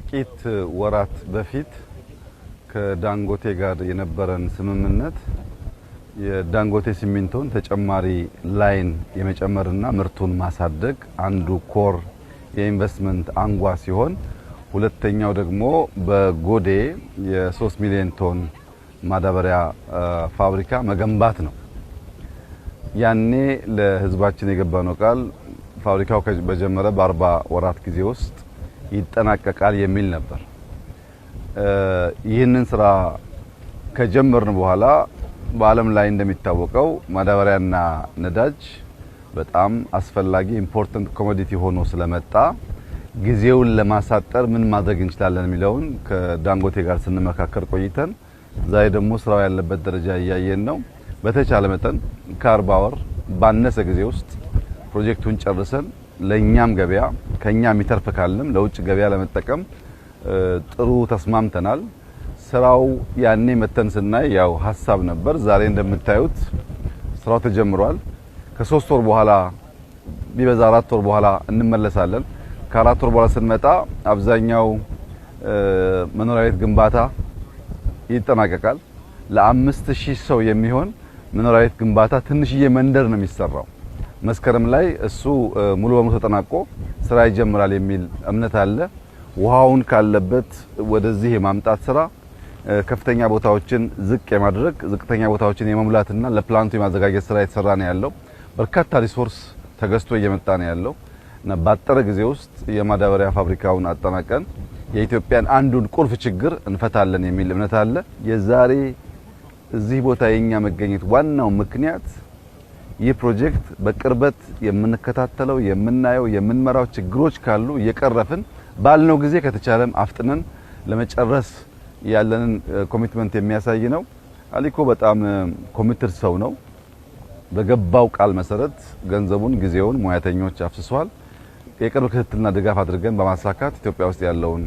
ከጥቂት ወራት በፊት ከዳንጎቴ ጋር የነበረን ስምምነት የዳንጎቴ ሲሚንቶን ተጨማሪ ላይን የመጨመርና ምርቱን ማሳደግ አንዱ ኮር የኢንቨስትመንት አንጓ ሲሆን ሁለተኛው ደግሞ በጎዴ የ3 ሚሊዮን ቶን ማዳበሪያ ፋብሪካ መገንባት ነው። ያኔ ለህዝባችን የገባነው ቃል ፋብሪካው በጀመረ በ40 ወራት ጊዜ ውስጥ ይጠናቀቃል የሚል ነበር። ይህንን ስራ ከጀመርን በኋላ በዓለም ላይ እንደሚታወቀው ማዳበሪያና ነዳጅ በጣም አስፈላጊ ኢምፖርታንት ኮሞዲቲ ሆኖ ስለመጣ ጊዜውን ለማሳጠር ምን ማድረግ እንችላለን የሚለውን ከዳንጎቴ ጋር ስንመካከር ቆይተን ዛሬ ደግሞ ስራው ያለበት ደረጃ እያየን ነው። በተቻለ መጠን ከ40 ወር ባነሰ ጊዜ ውስጥ ፕሮጀክቱን ጨርሰን ለኛም ገበያ ከኛ የሚተርፍ ካለም ለውጭ ገበያ ለመጠቀም ጥሩ ተስማምተናል። ስራው ያኔ መተን ስናይ ያው ሐሳብ ነበር። ዛሬ እንደምታዩት ስራው ተጀምሯል። ከ3 ወር በኋላ ቢበዛ 4 ወር በኋላ እንመለሳለን። ከ4 ወር በኋላ ስንመጣ አብዛኛው መኖሪያ ቤት ግንባታ ይጠናቀቃል። ለ5000 ሰው የሚሆን መኖሪያ ቤት ግንባታ ትንሽዬ መንደር ነው የሚሰራው። መስከረም ላይ እሱ ሙሉ በሙሉ ተጠናቆ ስራ ይጀምራል የሚል እምነት አለ። ውሃውን ካለበት ወደዚህ የማምጣት ስራ ከፍተኛ ቦታዎችን ዝቅ የማድረግ ዝቅተኛ ቦታዎችን የመሙላትና ለፕላንቱ የማዘጋጀት ስራ የተሰራ ነው ያለው። በርካታ ሪሶርስ ተገዝቶ እየመጣ ነው ያለው እና ባጠረ ጊዜ ውስጥ የማዳበሪያ ፋብሪካውን አጠናቀን የኢትዮጵያን አንዱን ቁልፍ ችግር እንፈታለን የሚል እምነት አለ። የዛሬ እዚህ ቦታ የኛ መገኘት ዋናው ምክንያት ይህ ፕሮጀክት በቅርበት የምንከታተለው የምናየው የምንመራው ችግሮች ካሉ እየቀረፍን ባልነው ጊዜ ከተቻለም አፍጥነን ለመጨረስ ያለንን ኮሚትመንት የሚያሳይ ነው። አሊኮ በጣም ኮሚትድ ሰው ነው። በገባው ቃል መሰረት ገንዘቡን፣ ጊዜውን፣ ሙያተኞች አፍስሷል። የቅርብ ክትትልና ድጋፍ አድርገን በማሳካት ኢትዮጵያ ውስጥ ያለውን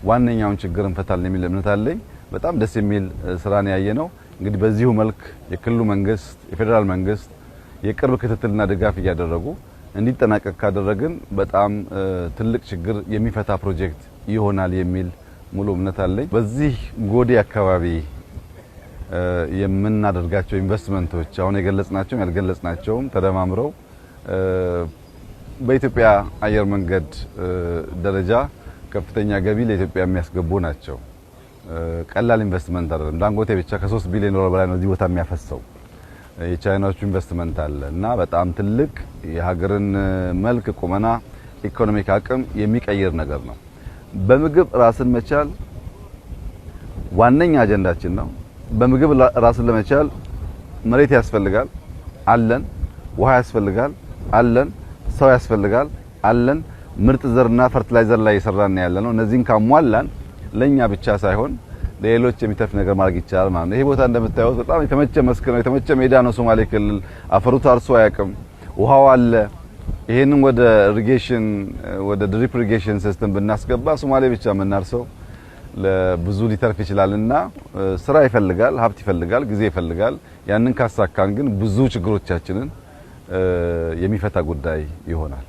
ዋነኛውን ችግር እንፈታለን የሚል እምነት አለኝ። በጣም ደስ የሚል ስራን ያየ ነው። እንግዲህ በዚሁ መልክ የክልሉ መንግስት፣ የፌደራል መንግስት የቅርብ ክትትልና ድጋፍ እያደረጉ እንዲጠናቀቅ ካደረግን በጣም ትልቅ ችግር የሚፈታ ፕሮጀክት ይሆናል የሚል ሙሉ እምነት አለኝ። በዚህ ጎዴ አካባቢ የምናደርጋቸው ኢንቨስትመንቶች አሁን የገለጽናቸው ያልገለጽናቸውም ተደማምረው በኢትዮጵያ አየር መንገድ ደረጃ ከፍተኛ ገቢ ለኢትዮጵያ የሚያስገቡ ናቸው። ቀላል ኢንቨስትመንት አይደለም። ዳንጎቴ ብቻ ከ3 ቢሊዮን ዶላር በላይ ነው እዚህ ቦታ የሚያፈሰው። የቻይናዎቹ ኢንቨስትመንት አለ እና በጣም ትልቅ የሀገርን መልክ፣ ቁመና፣ ኢኮኖሚክ አቅም የሚቀይር ነገር ነው። በምግብ ራስን መቻል ዋነኛ አጀንዳችን ነው። በምግብ ራስን ለመቻል መሬት ያስፈልጋል አለን፣ ውሃ ያስፈልጋል አለን፣ ሰው ያስፈልጋል አለን። ምርጥ ዘርና ፈርቲላይዘር ላይ እየሰራን ያለነው እነዚህን ካሟላን ለኛ ብቻ ሳይሆን ለሌሎች የሚተርፍ ነገር ማድረግ ይቻላል ማለት ነው። ይሄ ቦታ እንደምታዩት በጣም የተመቸ መስክ ነው፣ የተመቸ ሜዳ ነው። ሶማሌ ክልል አፈሩ ታርሶ አያውቅም፣ ውሃው አለ። ይሄንን ወደ ኢሪጌሽን ወደ ድሪፕ ኢሪጌሽን ሲስተም ብናስገባ ሶማሌ ብቻ የምናርሰው ለብዙ ሊተርፍ ይችላልና ስራ ይፈልጋል፣ ሀብት ይፈልጋል፣ ጊዜ ይፈልጋል። ያንን ካሳካን ግን ብዙ ችግሮቻችንን የሚፈታ ጉዳይ ይሆናል።